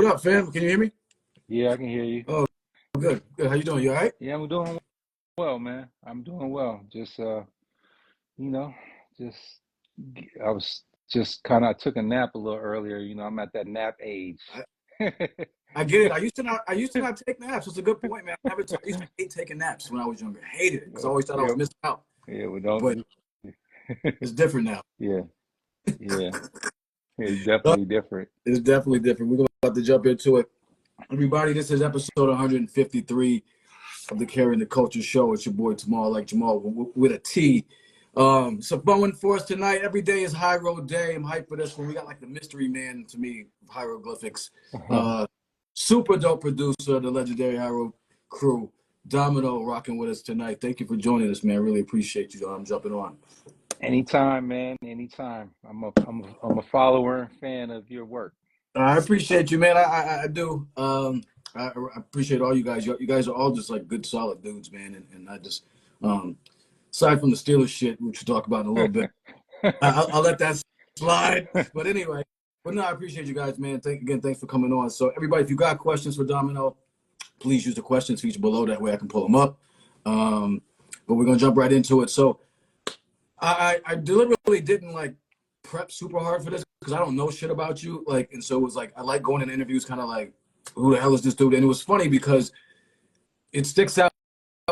What up, fam? Can you hear me? Yeah, I can hear you. Oh, good. Good. How you doing? You all right? Yeah, I'm doing well, man. I'm doing well. You know, just I was just kind of took a nap a little earlier. I'm at that nap age. I, I get it. I used to not take naps. It's a good point, man. I used to hate taking naps when I was younger. Hated it because I always thought I Yeah, was missing out. yeah, we But don't. it's different now. Yeah, yeah, it's Uh, definitely different. It's definitely different. We're about to jump into it. Everybody, this is episode 153 of the Carrying the Culture Show. It's your boy Jamal, like Jamal with a T. So fun one for us tonight. Every day is Hiero Day. I'm hyped for this one. We got like the mystery man to me, hieroglyphics. Uh, Super dope producer, the legendary Hiero crew, Domino, rocking with us tonight. Thank you for joining us, man. Really appreciate you. I'm jumping on. Anytime, man. Anytime. I'm a follower and fan of your work. I appreciate you, man. I do. I appreciate all you guys. You guys are all just like good, solid dudes, man. And I just, um, aside from the Steelers shit, which we'll talk about in a little bit, I'll let that slide. But anyway, but no, I appreciate you guys, man. Thanks for coming on. So everybody, if you got questions for Domino, please use the questions feature below. That way I can pull them up. But we're gonna jump right into it. So I deliberately didn't like prep super hard for this because I don't know shit about you. Like, and so it was like I like going in interviews, kind of like, who the hell is this dude? And it was funny because it sticks out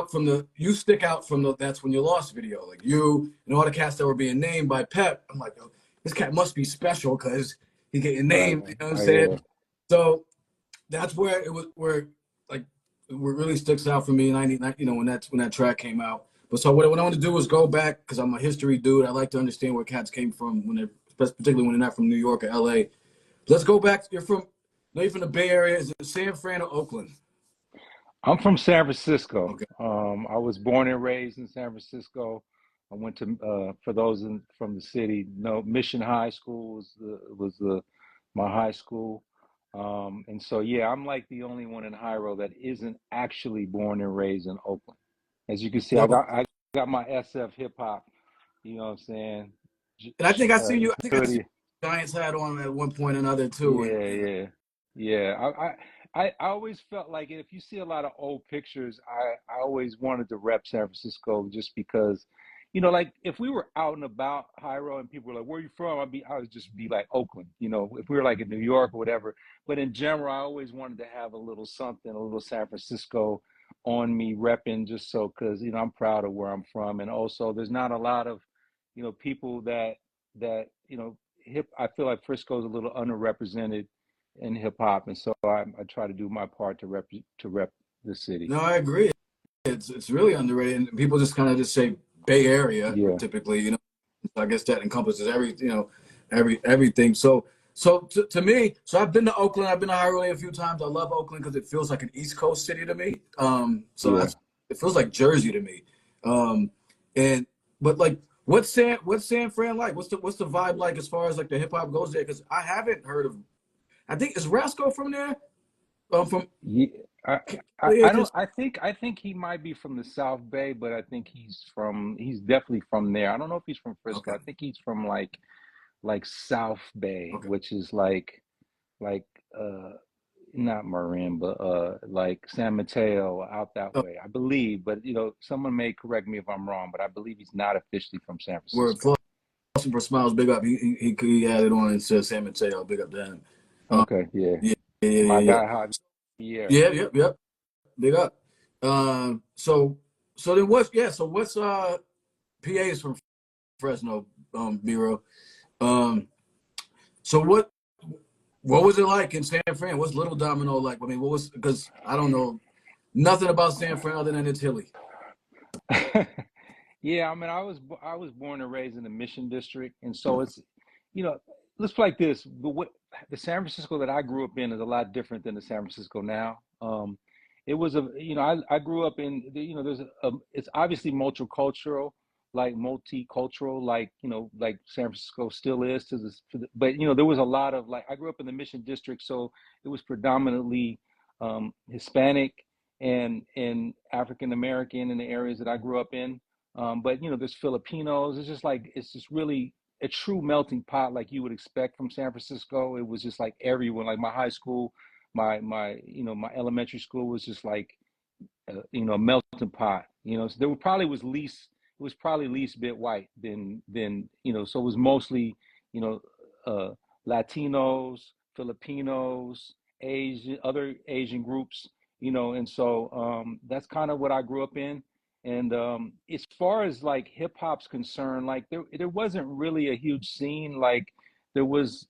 from the you stick out from the that's when you lost video. Like you and all the cats that were being named by Pep. I'm like, oh, this cat must be special because he getting Right. named. You know what I'm Oh saying? yeah. So that's where it was where like what really sticks out for me. And I need when that track came out. But so what I want to do is go back because I'm a history dude. I like to understand where cats came from when they're particularly when they're not from New York or LA. Let's go back. No, you're from the Bay Area. Is it San Fran or Oakland? I'm from San Francisco. Okay. I was born and raised in San Francisco. I went to, for those from the city, no, Mission High School was my high school. And so, yeah, I'm like the only one in Hiero that isn't actually born and raised in Oakland. As you can see, So, I got my SF hip hop, you know what I'm saying? and I think I see you. I think I see Hoodie. Giants hat on at one point or another too. And Yeah, yeah, yeah. I always felt like if you see a lot of old pictures, I always wanted to rep San Francisco just because, like if we were out and about Hiero and people were like, "Where are you from?" I would just be like Oakland. If we were like in New York or whatever. But in general, I always wanted to have a little something, a little San Francisco on me repping just so because I'm proud of where I'm from, and also there's not a lot of people that hip. I feel like Frisco's a little underrepresented in hip hop, and so I try to do my part to rep the city. no, I agree. It's really underrated. And people just kind of just say Bay Area Yeah, typically. So I guess that encompasses everything. So to me, so I've been to Oakland. I've been to Hialeah a few times. I love Oakland because it feels like an East Coast city to me. So yeah. that's it feels like Jersey to me. Um, and but like, what's San Fran like? What's the vibe like as far as like the hip hop goes there? Because I haven't heard of. I think is Rasco from there. From Yeah, I, I don't. I think he might be from the South Bay, but I think he's definitely from there. I don't know if he's from Frisco. okay, I think he's from like South Bay, okay. which is like uh not Marin, but like San Mateo out that Oh, way, I believe. But someone may correct me if I'm wrong, but I believe he's not officially from San word Francisco. for Smiles, big up. He added on and said San Mateo, big up to him. Um, Okay, yeah. yeah, yeah, yeah, My yeah, yeah. guy Javier. Yeah, yep, yep. Big up. So then what's PA is from Fresno, Miro. Um, so what was it like in San Fran? What's Little Domino like? I mean, what was because I don't know nothing about San Fran other than it's hilly. Yeah, I mean, I was born and raised in the Mission District, and so it's, you know, let's put it like this: the San Francisco that I grew up in is a lot different than the San Francisco now. It was I grew up in it's obviously multicultural, like San Francisco still is but there was a lot of like I grew up in the Mission District, so it was predominantly Hispanic and African American in the areas that I grew up in. But there's Filipinos. It's just really a true melting pot, like you would expect from San Francisco. It was just like everyone. Like my high school, my elementary school was just like a melting pot. So there was probably least bit white than so it was mostly you know uh, Latinos, Filipinos, other Asian groups, and so that's kind of what I grew up in. And as far as like hip hop's concerned, like there wasn't really a huge scene. Like there was,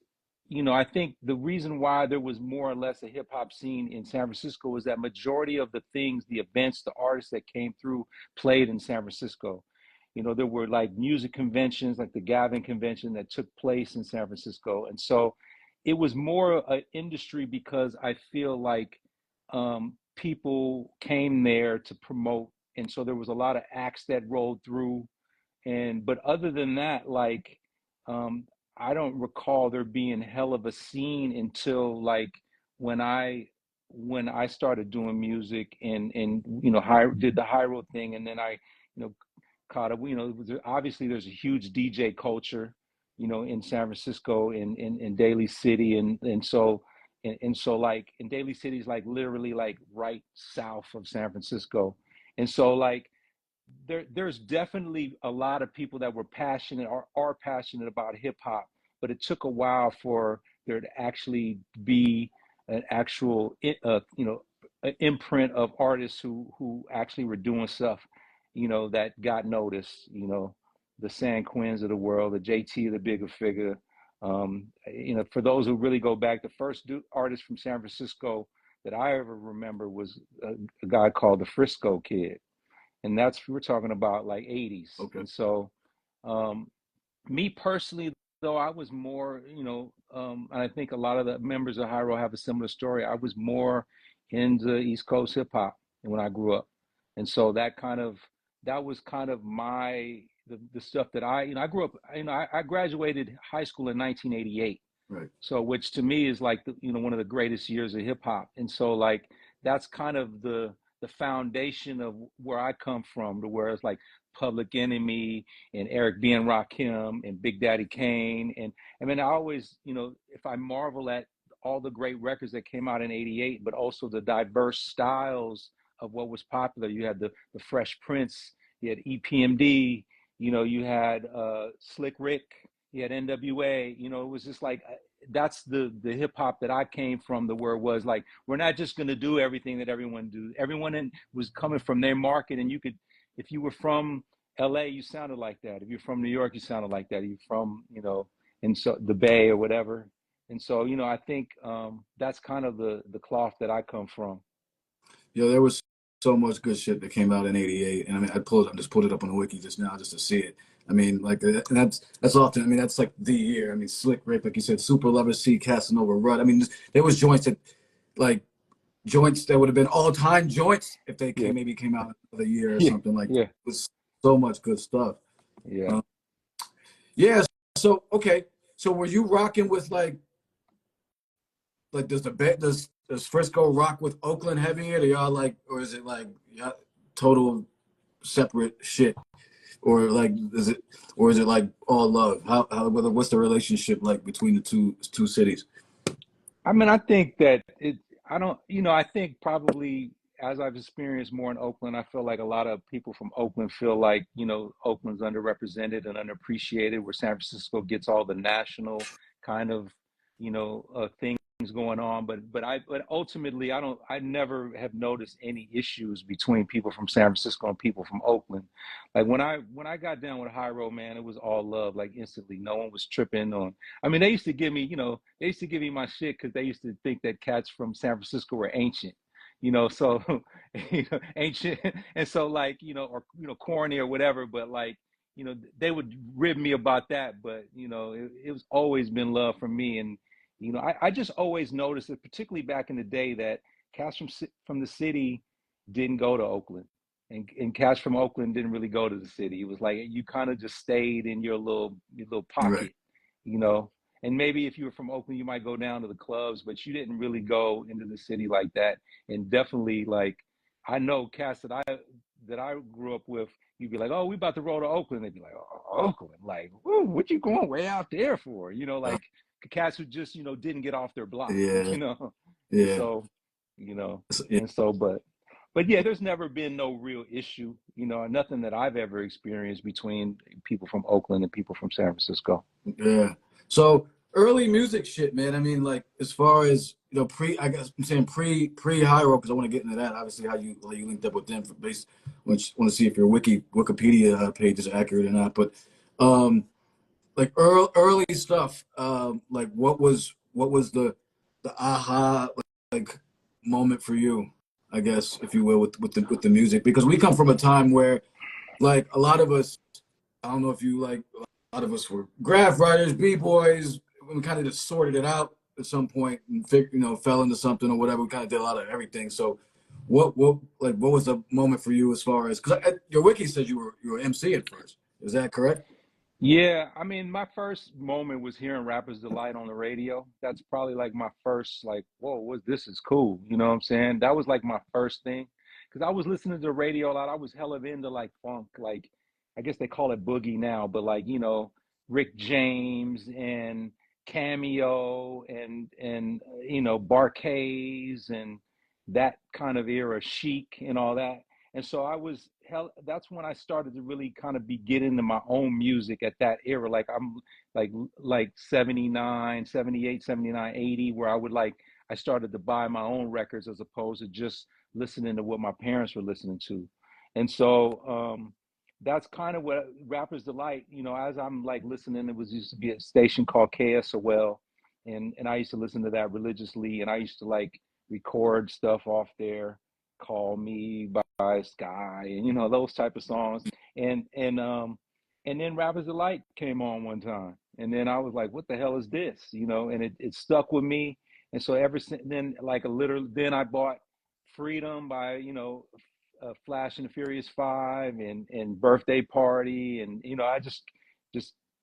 I think the reason why there was more or less a hip hop scene in San Francisco was that majority of the things, the events, the artists that came through played in San Francisco. There were like music conventions, like the Gavin convention that took place in San Francisco. And so it was more an industry because I feel like people came there to promote. And so there was a lot of acts that rolled through. But other than that, like, um, I don't recall there being hell of a scene until like when I when I started doing music and did the Hiero thing, and then I you know caught up. Obviously there's a huge DJ culture, in San Francisco, in Daly City, and so like in Daly City is like literally like right south of San Francisco, and so like there's definitely a lot of people that were passionate or are passionate about hip hop, but it took a while for there to actually be an actual, an imprint of artists who actually were doing stuff, that got noticed. The San Quins of the world, the JT, the bigger figure. For those who really go back, the first artist from San Francisco that I ever remember was a guy called the Frisco Kid, and we're talking about like 80s. Okay. And so um, me personally, though, I was more, and I think a lot of the members of Hiero have a similar story. I was more into East Coast hip hop when I grew up, and so that was kind of the stuff that I grew up. I graduated high school in 1988. Right. So, which to me is like one of the greatest years of hip hop, and so like that's kind of the foundation of where I come from, to where it's like Public Enemy and Eric B. and Rakim and Big Daddy Kane, and I mean I always if I marvel at all the great records that came out in '88, but also the diverse styles of what was popular. You had the Fresh Prince, you had EPMD, you had Slick Rick, you had NWA. It was just like that's the hip hop that I came from, the where it was like we're not just going to do everything that everyone do. Everyone was coming from their market, and you could, if you were from LA, you sounded like that. If you're from New York, you sounded like that. If you're from and so the Bay or whatever. And so I think that's kind of the cloth that I come from. There was so much good shit that came out in '88, and I mean, I just pulled it up on the wiki just now just to see it. I mean, like, and that's often. I mean, that's like the year. I mean, Slick Rick, like you said, Super Lover C, Casanova Rut. I mean, there was like joints that would have been all-time joints if they Yeah, maybe came out another year or yeah, something like that. yeah, It was so much good stuff. yeah. Um, yeah. So okay. So were you rocking with like does Frisco rock with Oakland heavy? Or y'all like, or is it like total separate shit? Or like is it like all love? What's the relationship like between the two cities? I mean, I think that I don't, I think probably as I've experienced more in Oakland, I feel like a lot of people from Oakland feel like, Oakland's underrepresented and underappreciated, where San Francisco gets all the national kind of, things going on. But ultimately, I never have noticed any issues between people from San Francisco and people from Oakland. Like when I got down with Hiero, man, it was all love, like instantly. No one was tripping on. I mean, they used to give me my shit because they used to think that cats from San Francisco were ancient, so ancient, and so like or corny or whatever. But like they would rib me about that. But it was always been love for me, and I just always noticed that, particularly back in the day, that cats from the city didn't go to Oakland, and cats from Oakland didn't really go to the city. It was like you kind of just stayed in your little Right. pocket, you know. And maybe if you were from Oakland, you might go down to the clubs, but you didn't really go into the city like that. And definitely, like, I know cats that I grew up with. You'd be like, "Oh, we about to roll to Oakland." They'd be like, "Oh, Oakland, like, whoa, what you going way out there for?" Uh, Like cats who just didn't get off their block. yeah. you know. And Yeah. so, you know, Yeah. and so, but yeah, there's never been no real issue, nothing that I've ever experienced between people from Oakland and people from San Francisco. Yeah. So early music shit, man. I mean, like as far as I guess I'm saying pre Hyro because I want to get into that. Obviously, how you linked up with them for base. Want to see if your Wikipedia page is accurate or not. But um, like early stuff. Like what was the aha like moment for you? I guess if you will with the music because we come from a time where like a lot of us I don't know if you like a lot of us were graph writers, b-boys. We kind of just sorted it out at some point and fell into something or whatever. We kind of did a lot of everything. So, what was the moment for you as far as because your wiki says you were MC at first. Is that correct? Yeah, I mean, my first moment was hearing Rapper's Delight on the radio. That's probably like my first, like, whoa, this is cool. You know what I'm saying? That was like my first thing. Because I was listening to the radio a lot. I was hella into like funk, like, I guess they call it boogie now, but like, Rick James and Cameo and Barkays and that kind of era, Chic and all that. And so that's when I started to really kind of be get into my own music at that era. Like I'm like 79, 78, 79, 80, where I started to buy my own records as opposed to just listening to what my parents were listening to. And so that's kind of what Rapper's Delight, as I'm like listening, it was used to be a station called KSOL. And I used to listen to that religiously, and I used to like record stuff off there, Call Me by Sky, and those type of songs. And then Rappers Delight came on one time, and then I was like, "What the hell is this?" And it stuck with me. And so ever since then, like then I bought Freedom by Flash and the Furious Five and Birthday Party, and I just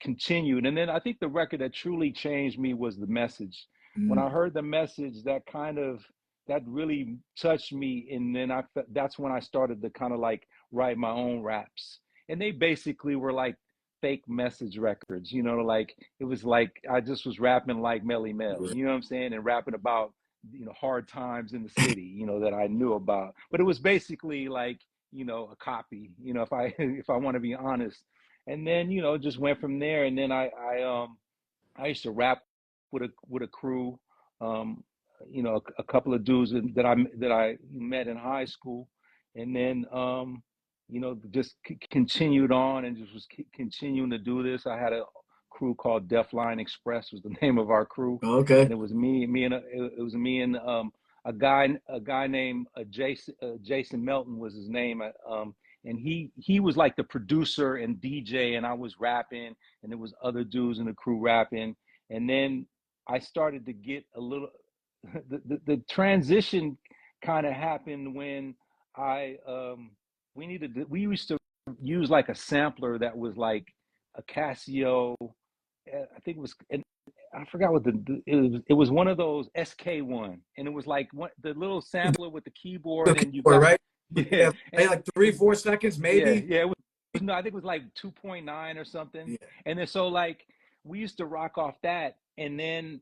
continued. And then I think the record that truly changed me was The Message. When Mm, I heard The Message, that really touched me, and then that's when I started to kind of like write my own raps, and they basically were like fake message records, like it was like I just was rapping like Melly Mel, yeah. you know what I'm saying, and rapping about hard times in the city, that I knew about, but it was basically like a copy, if I if I want to be honest, and then just went from there, and then I used to rap with a crew, um, a couple of dudes that I met in high school, and then just continued on and just was continuing to do this. I had a crew called Deaf Line Express was the name of our crew, and Okay. it was me and a guy named Jason Melton was his name, and he was like the producer and DJ, and I was rapping, and there was other dudes in the crew rapping, and then I started to get a little the transition kind of happened when I we used to use like a sampler that was like a Casio, I think it was, and I forgot what it was one of those SK1, and it was like the little sampler with the keyboard, Okay, and you all got right. yeah, Yeah, like 3 4 seconds yeah, maybe. yeah. It was no, I think it was like 2.9 or something. Yeah. And then so like we used to rock off that, and then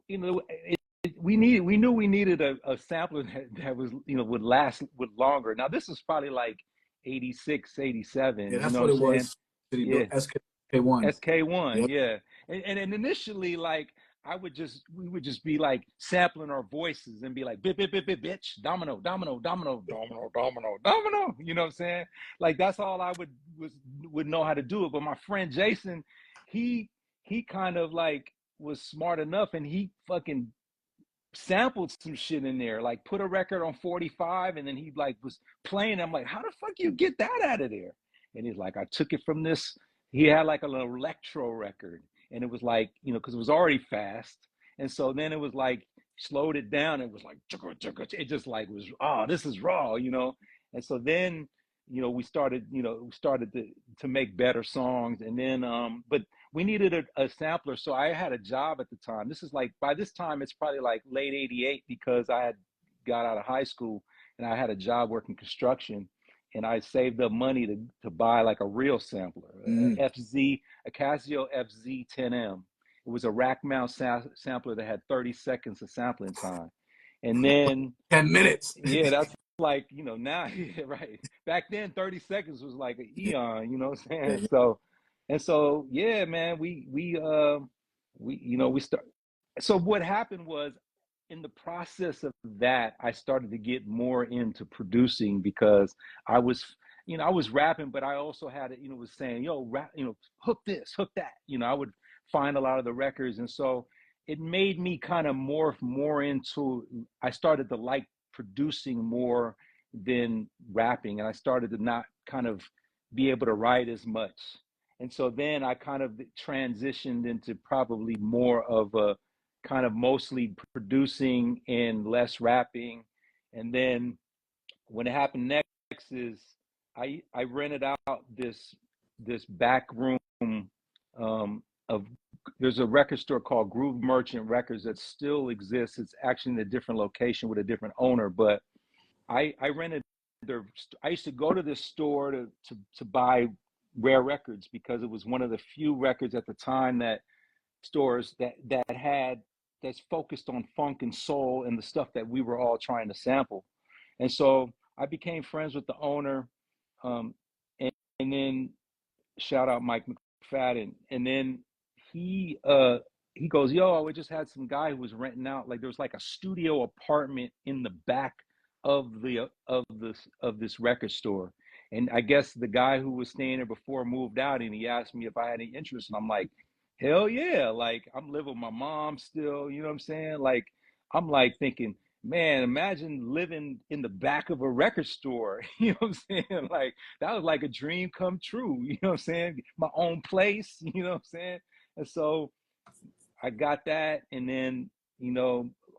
we knew we needed a sampler that was would longer. Now this is probably like 86, Yeah, 87. You that's know what what I'm it saying? was. City Yeah. built SK1. SK1, Yep. yeah. And initially, like, we would just be like sampling our voices and be like, bit, bit, bit, bit, bitch, domino, domino, domino, domino, domino, domino. You know what I'm saying? Like, that's all I would know how to do it. But my friend Jason, he, he kind of like was smart enough, and he fucking sampled some shit in there, like put a record on 45, and then he like was playing. I'm like, how the fuck you get that out of there? And he's like, I took it from this. He had like a little electro record, and it was like, because it was already fast. And so then it was like slowed it down. It was like, it just like was, oh, this is raw. And so then, we started to make better songs. And then, but we needed a sampler. So I had a job at the time. This is like, by this time, it's probably like late 88, because I had got out of high school and I had a job working construction, and I saved up money to buy like a real sampler, Mm. a Casio FZ 10M. It was a rack mount sampler that had 30 seconds of sampling time. And then 10 minutes. yeah, that's like, now, yeah, right. Back then, 30 seconds was like an Yeah, eon, you know what I'm yeah, saying? yeah. So yeah, man, we start. So what happened was, in the process of that, I started to get more into producing because I was, I was rapping, but I also had it, was saying, yo, rap, hook this, hook that. I would find a lot of the records, and so it made me kind of morph more into. I started to like producing more than rapping, and I started to not kind of be able to write as much. And so then I kind of transitioned into probably more of a kind of mostly producing and less rapping. And then when it happened next is I rented out this back room of there's a record store called Groove Merchant Records that still exists. It's actually in a different location with a different owner, but I rented their. I used to go to this store to buy rare records because it was one of the few records at the time that stores that had that's focused on funk and soul and the stuff that we were all trying to sample. And so I became friends with the owner, um, and, and then shout out Mike McFadden. And then he uh he goes, yo, we just had some guy who was renting out, like there was like a studio apartment in the back of this record store. And I guess the guy who was staying there before moved out, and he asked me if I had any interest. And I'm like, hell yeah. Like, I'm living with my mom still, you know what I'm saying? Like, I'm like thinking, man, imagine living in the back of a record store. You know what I'm saying? Like, that was like a dream come true. You know what I'm saying? My own place. You know what I'm saying? And so I got that, and then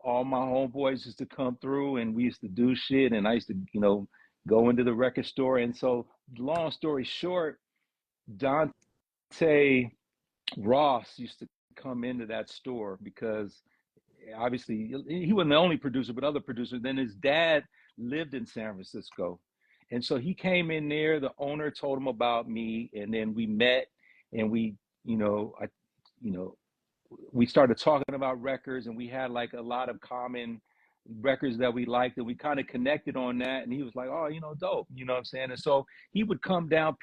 all my homeboys used to come through, and we used to do shit, and I used to go into the record store. And so, long story short, Dante Ross used to come into that store because obviously he wasn't the only producer, but other producers. Then his dad lived in San Francisco, and so he came in there. The owner told him about me, and then we met, and you know, we started talking about records, and we had like a lot of common records that we liked, and we kind of connected on that. And he was like, oh, dope, you know what I'm saying? And so he would come back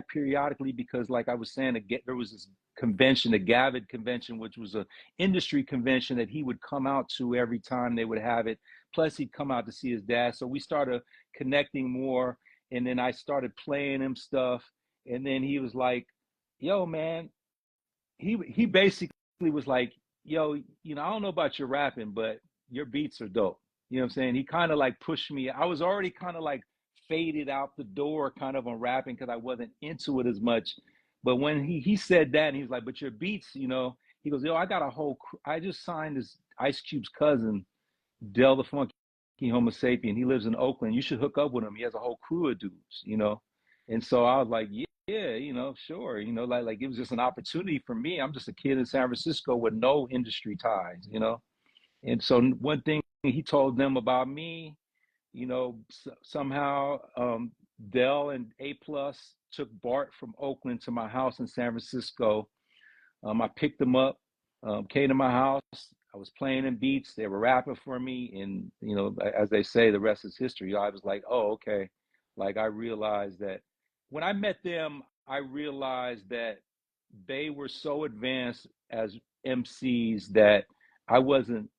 periodically because, like I was saying, there was this convention, the Gavid convention, which was a industry convention that he would come out to every time they would have it. Plus he'd come out to see his dad. So we started connecting more, and then I started playing him stuff. And then he was like, yo, man, he basically was like, yo, I don't know about your rapping, but your beats are dope. You know what I'm saying? He kind of like pushed me. I was already kind of like faded out the door kind of on rapping because I wasn't into it as much. But when he said that, and he was like, but your beats, he goes, yo, I got a whole I just signed this Ice Cube's cousin, Del the Funky Homo Sapien. He lives in Oakland. You should hook up with him. He has a whole crew of dudes. And so I was like, yeah, sure. Like it was just an opportunity for me. I'm just a kid in San Francisco with no industry ties. And so one thing he told them about me, somehow Dell and A Plus took Bart from Oakland to my house in San Francisco. I picked them up, came to my house. I was playing in beats. They were rapping for me. And, as they say, the rest is history. I was like, oh, okay. Like, I realized that when I met them, I realized that they were so advanced as MCs that I wasn't.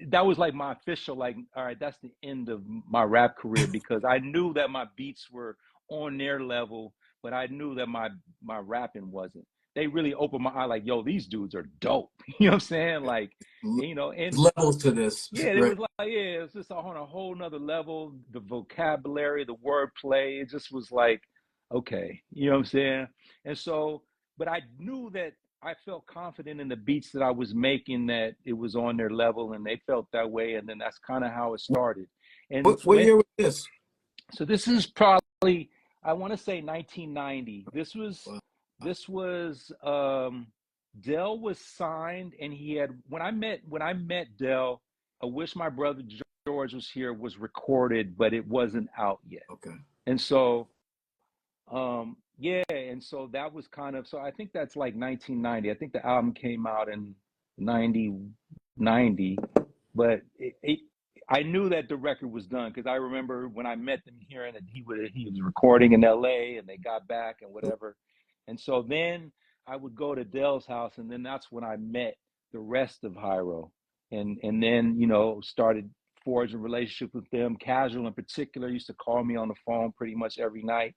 That was like my official, like, all right, that's the end of my rap career, because I knew that my beats were on their level, but I knew that my rapping wasn't. They really opened my eye, like, yo, these dudes are dope. You know what I'm saying? Like, and Levels to this, yeah, it right? was like, yeah, it's just on a whole nother level. The vocabulary, the wordplay, it just was like, okay, you know what I'm saying? And so, but I knew that I felt confident in the beats that I was making, that it was on their level, and they felt that way. And then that's kind of how it started. And What year was this? so this is probably, I want to say 1990. Wow. This was Dell was signed, and he had when I met Dell, I Wish My Brother George Was Here was recorded, but it wasn't out yet. Okay. And so yeah, and so that was kind of, so I think that's like 1990. I think the album came out in 90, but I knew that the record was done because I remember when I met them hearing that he was recording in LA and they got back and whatever. And so then I would go to Dell's house, and then that's when I met the rest of Hiero, and then started forging relationships with them. Casual in particular used to call me on the phone pretty much every night,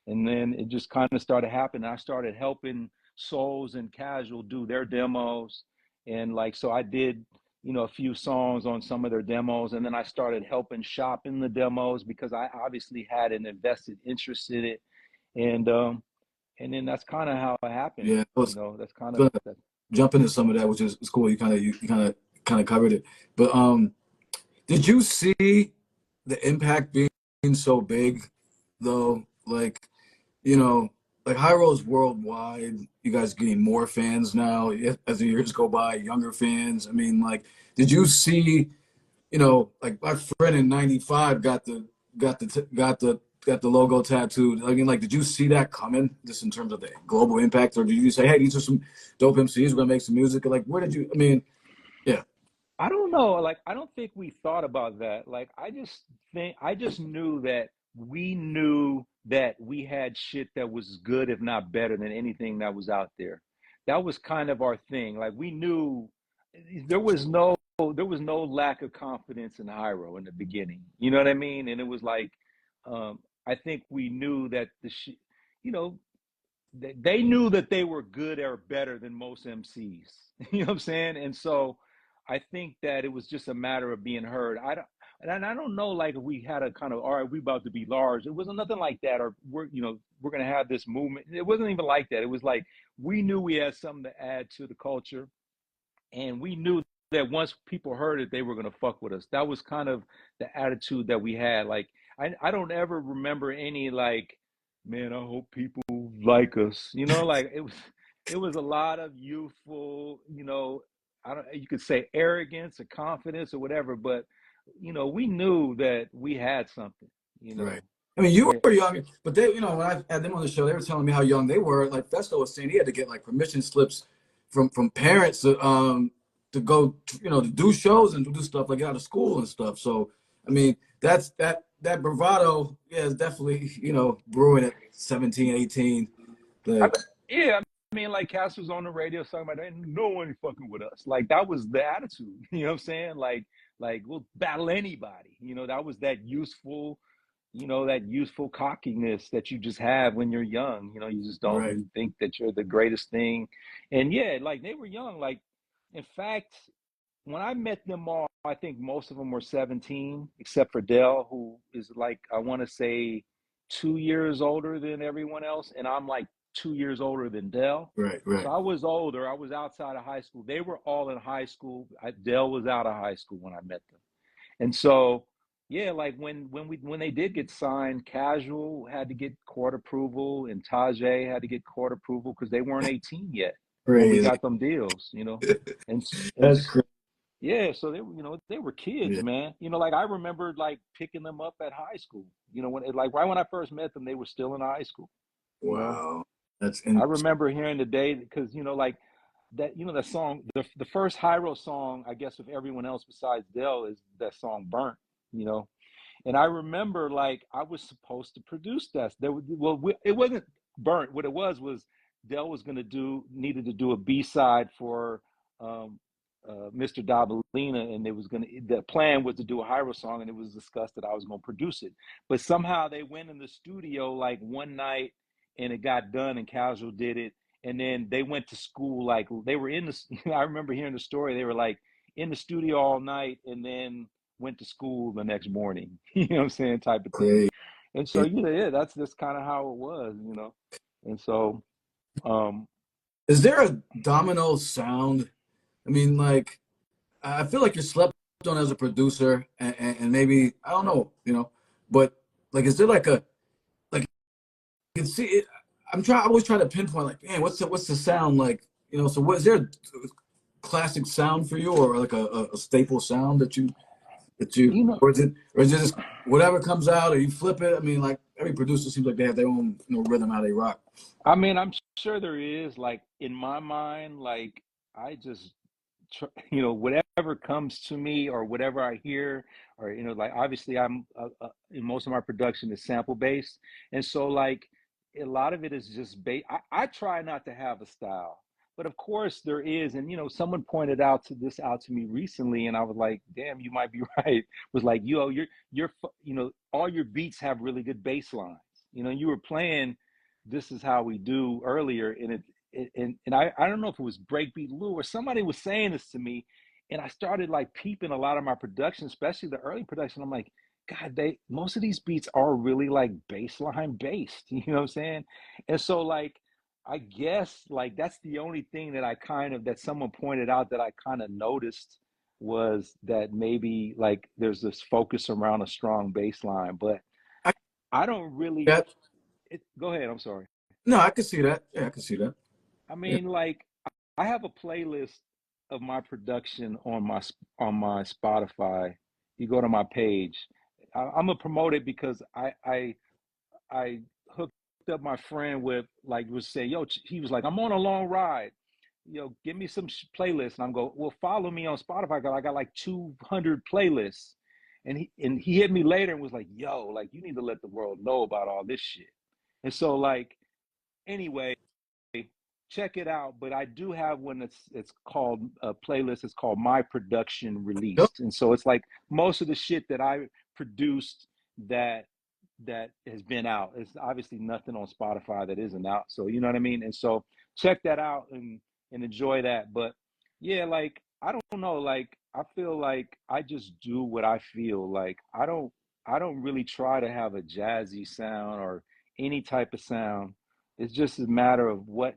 and then it just kind of started happening. I started helping Souls and Casual do their demos, and like so I did a few songs on some of their demos, and then I started helping shop in the demos because I obviously had an invested interest in it, and then that's kind of how it happened. Yeah, I was That's kind of gonna that. jump into some of that, which is cool. You kind of covered it, but did you see the impact being so big, though? Like, like Hyro's worldwide. You guys getting more fans now as the years go by, younger fans. I mean, like, did you see, like my friend in '95 got the logo tattooed. I mean, like, did you see that coming just in terms of the global impact, or did you say, hey, these are some dope MCs, we're gonna make some music? Like, where did you? I mean, yeah, I don't know. Like, I don't think we thought about that. Like, I just knew that we knew that we had shit that was good, if not better than anything that was out there. That was kind of our thing. Like, we knew there was no there was no lack of confidence in Hyro in the beginning. You know what I mean? And it was like, I think we knew that you know, they knew that they were good or better than most MCs. You know what I'm saying? And so I think that it was just a matter of being heard. I don't know, like, if we had a kind of, all right, we about to be large. It wasn't nothing like that, or we're gonna have this movement. It wasn't even like that. It was like we knew we had something to add to the culture, and we knew that once people heard it, they were gonna fuck with us. That was kind of the attitude that we had. Like, I don't ever remember any like, man, I hope people like us. Like, it was a lot of youthful, I don't, you could say arrogance or confidence or whatever, but we knew that we had something. You right. know, I mean, you yeah, were young, but they, when I had them on the show, they were telling me how young they were. Like Festo was saying, he had to get like permission slips from parents to go, to do shows and to do stuff like out of school and stuff. So, I mean, that bravado, yeah, is definitely brewing at 17, 18. I, Like, yeah. I mean, like, Cass was on the radio talking about, ain't no one fucking with us. Like, that was the attitude. You know what I'm saying? Like we'll battle anybody. That was that youthful cockiness that you just have when you're young. You just don't, right, you think that you're the greatest thing. And yeah, like, they were young. Like, in fact, when I met them all, I think most of them were 17, except for Dell, who is, like, I want to say 2 years older than everyone else. And I'm like 2 years older than Dell. right, So right, I was older. I was outside of high school. They were all in high school. Dell was out of high school when I met them. And so, yeah, like, when they did get signed, Casual had to get court approval, and Tajay had to get court approval because they weren't 18 yet when we crazy. got them deals. And and That's crazy. yeah, so they were kids, Yeah. man. Like, I remember, like, picking them up at high school. When, like, right when I first met them, they were still in high school. You know, Wow. That's I in, remember hearing the day because like that that song, the first Hyro song, I guess, of everyone else besides Dell, is that song "Burnt." You know, and I remember, like, I was supposed to produce that. It wasn't Burnt. What it was Dell was needed to do a B-side for um, Mr. Dabalina, and the plan was to do a Hyro song, and it was discussed that I was going to produce it. But somehow they went in the studio like one night, and it got done, and Casual did it, and then they went to school. Like, they were in the. I remember hearing the story. They were like in the studio all night, and then went to school the next morning. You know what I'm saying, type of thing. crazy. And so, yeah, that's just kind of how it was. And so, um, Is there a Domino sound? I mean, like, I feel like you're slept on as a producer, and maybe I don't know, but like, is there like like you can see it? I always try to pinpoint, like, man, what's the sound like? So what is there a classic sound for you, or like a staple sound you know, or is it just whatever comes out, or you flip it? I mean, like every producer seems like they have their own rhythm how they rock. I mean, I'm sure there is, like, in my mind, like, I just, whatever comes to me or whatever I hear, or like obviously I'm in most of my production is sample based, and so like a lot of it is just I try not to have a style, but of course there is, and someone pointed out to me recently, and I was like, damn, you might be right. Was like, you're all your beats have really good bass lines. You were playing "This Is How We Do" earlier, and I don't know if it was Breakbeat Lou or somebody was saying this to me, and I started like peeping a lot of my production, especially the early production. I'm like, God, most of these beats are really like baseline based, you know what I'm saying? And so like I guess like that's the only thing that that someone pointed out that I kind of noticed was that maybe like there's this focus around a strong bass line, but I I don't really that go ahead, I'm sorry. no, I can see that. Yeah, I can see that. I Yeah. mean, like I have a playlist of my production on my Spotify. You go to my page. I'm gonna promote it because I hooked up my friend with like was say yo. He was like, I'm on a long ride. Give me some playlists, and I'm go. Well, follow me on Spotify. I got like 200 playlists, and he hit me later and was like, yo, like you need to let the world know about all this shit. And so like anyway, check it out. But I do have one it's called a playlist. It's called My Production Yep. Released, and so it's like most of the shit that I produced that has been out. It's obviously nothing on Spotify that isn't out. So you know what I mean. And so check that out and enjoy that. But yeah, like I don't know. Like I feel like I just do what I feel. Like I don't really try to have a jazzy sound or any type of sound. It's just a matter of what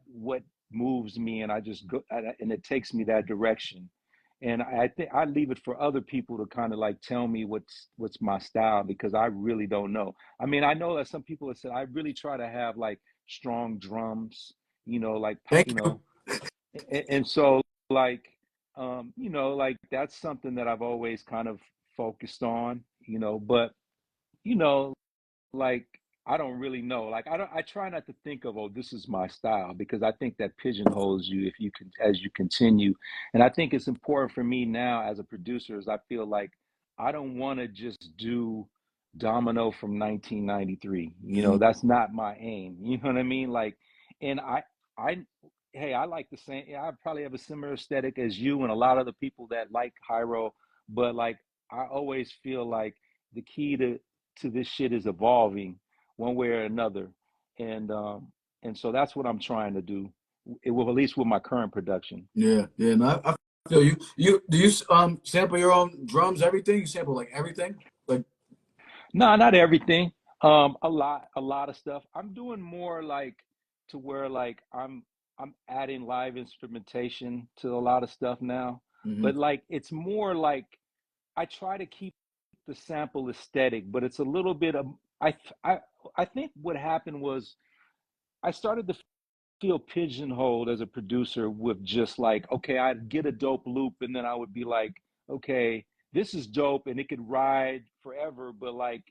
moves me, and I just go, and it takes me that direction. And I think I leave it for other people to kind of like tell me what's my style because I really don't know. I mean, I know that some people have said I really try to have like strong drums, like Thank you. and so like like that's something that I've always kind of focused on, but you know like I don't really know. Like I try not to think of, oh, this is my style because I think that pigeonholes you if you can as you continue. And I think it's important for me now as a producer is I feel like I don't want to just do Domino from 1993. Mhm. That's not my aim. You know what I mean? Like and I hey, I like the same I probably have a similar aesthetic as you and a lot of the people that like Hiero, but like I always feel like the key to this shit is evolving one way or another, and so that's what I'm trying to do. It will at least with my current production. Yeah, yeah. No, I feel you. You do you sample your own drums, everything? You sample like everything? Like No, not everything. A lot of stuff. I'm doing more like to where like I'm adding live instrumentation to a lot of stuff now, hmm but like it's more like I try to keep the sample aesthetic, but it's a little bit of I I I think what happened was I started to feel pigeonholed as a producer with just like, okay, I'd get a dope loop and then I would be like, okay, this is dope and it could ride forever, but like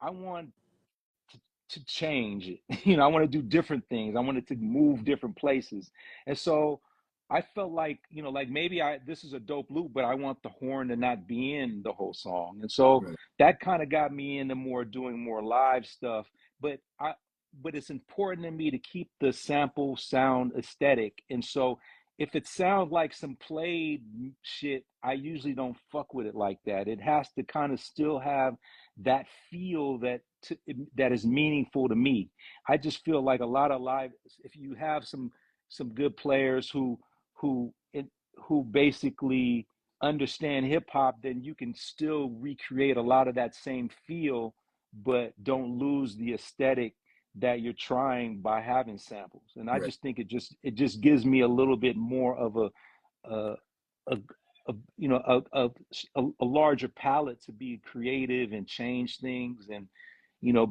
I want to change it. I want to do different things. I wanted to move different places. And so I felt like, like maybe this is a dope loop, but I want the horn to not be in the whole song. And so right. that kind of got me into more doing more live stuff. But but it's important to me to keep the sample sound aesthetic. And so if it sounds like some played shit, I usually don't fuck with it like that. It has to kind of still have that feel that is meaningful to me. I just feel like a lot of live, if you have some good players who who basically understand hip hop, then you can still recreate a lot of that same feel, but don't lose the aesthetic that you're trying by having samples. And I Right. just think it just gives me a little bit more of a a, a larger palette to be creative and change things and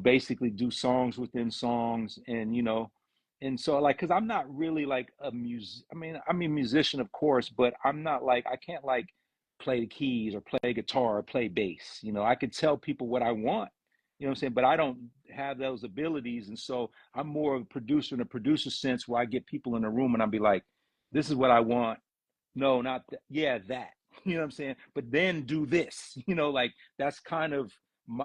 basically do songs within songs and so like because I'm not really like a music I mean I'm a musician of course, but I'm not like I can't like play the keys or play guitar or play bass. I could tell people what I want, what I'm saying, but I don't have those abilities. And so I'm more of a producer in a producer sense where I get people in a room and I'll be like, this is what I want. No, not that. Yeah, that. you know what I'm saying? But then do this, like that's kind of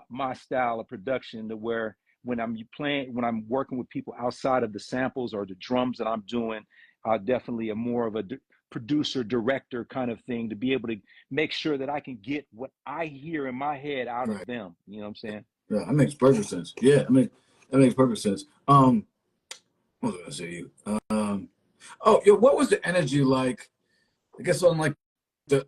my style of production, to where when I'm working with people outside of the samples or the drums that I'm doing, I definitely am more of a producer director kind of thing, to be able to make sure that I can get what I hear in my head out of Right. them. You know what I'm saying? Yeah, that makes perfect sense. Yeah, that makes perfect sense. What was I gonna say to you? Oh, yeah, what was the energy like? I guess on like the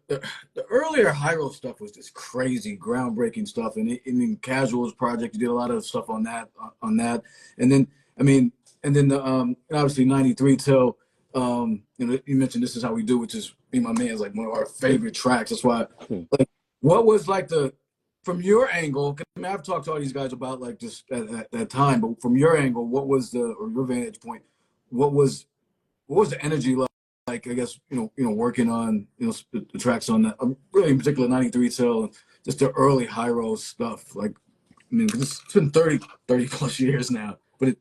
earlier Hyro stuff was just crazy, groundbreaking stuff, and I mean, Casual's project, you did a lot of stuff on that, and then I mean, and then the obviously '93 till you mentioned This Is How We Do, which is me and my man is like one of our favorite tracks. That's why, like, what was like the from your angle? 'Cause, I mean, I've talked to all these guys about like just at that time, but from your angle, what was the or your vantage point? What was what was the energy like? I guess working on the tracks on that, really in particular '93 till just the early Hyro stuff. Like, I mean, it's been 30 plus years now, but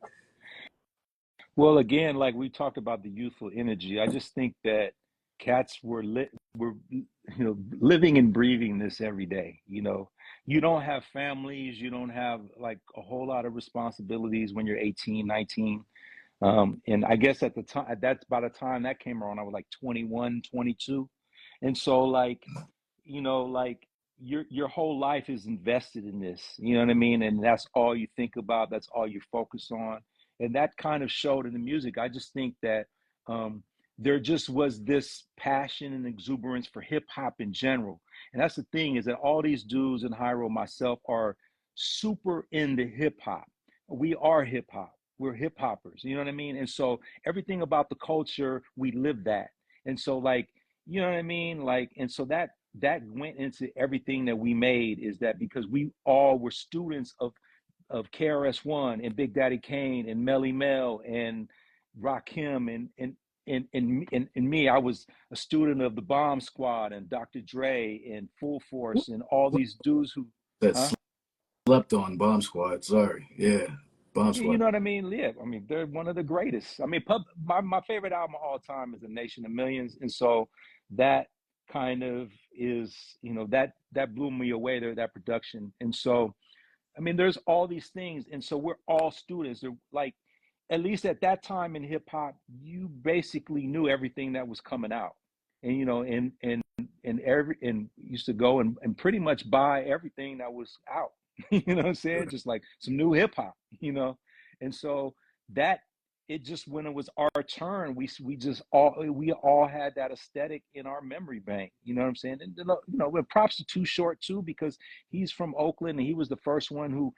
Well, again, like we talked about the youthful energy, I just think that cats were living and breathing this every day. You don't have families, you don't have like a whole lot of responsibilities when you're 18, 19. And I guess at the time, that's by the time that came around, I was like 21, 22. And so like your whole life is invested in this, you know what I mean? And that's all you think about, that's all you focus on. And that kind of showed in the music. I just think that um there just was this passion and exuberance for hip hop in general. And that's the thing, is that all these dudes and Hyro, myself, are super into hip hop. We are hip hop. We're hip hoppers, you know what I mean? And so everything about the culture, we live that. And so like, you know what I mean? Like, and so that went into everything that we made, is that because we all were students of KRS-One and Big Daddy Kane and Melly Mel and Rakim and me. I was a student of the Bomb Squad and Dr. Dre and Full Force and all these dudes who, that huh? slept on Bomb Squad. Sorry, yeah, Bomb You Squad. know what I mean? Yeah, I mean they're one of the greatest. I mean, my favorite album of all time is A Nation of Millions, and so that kind of is, that blew me away there, that production. And so I mean, there's all these things, and so we're all students. They're like, at least at that time in hip hop, you basically knew everything that was coming out, and and used to go and pretty much buy everything that was out. You know what I'm saying? Just like some new hip hop, and so that it just, when it was our turn, we all had that aesthetic in our memory bank. You know what I'm saying? And with props to Too Short too, because he's from Oakland and he was the first one who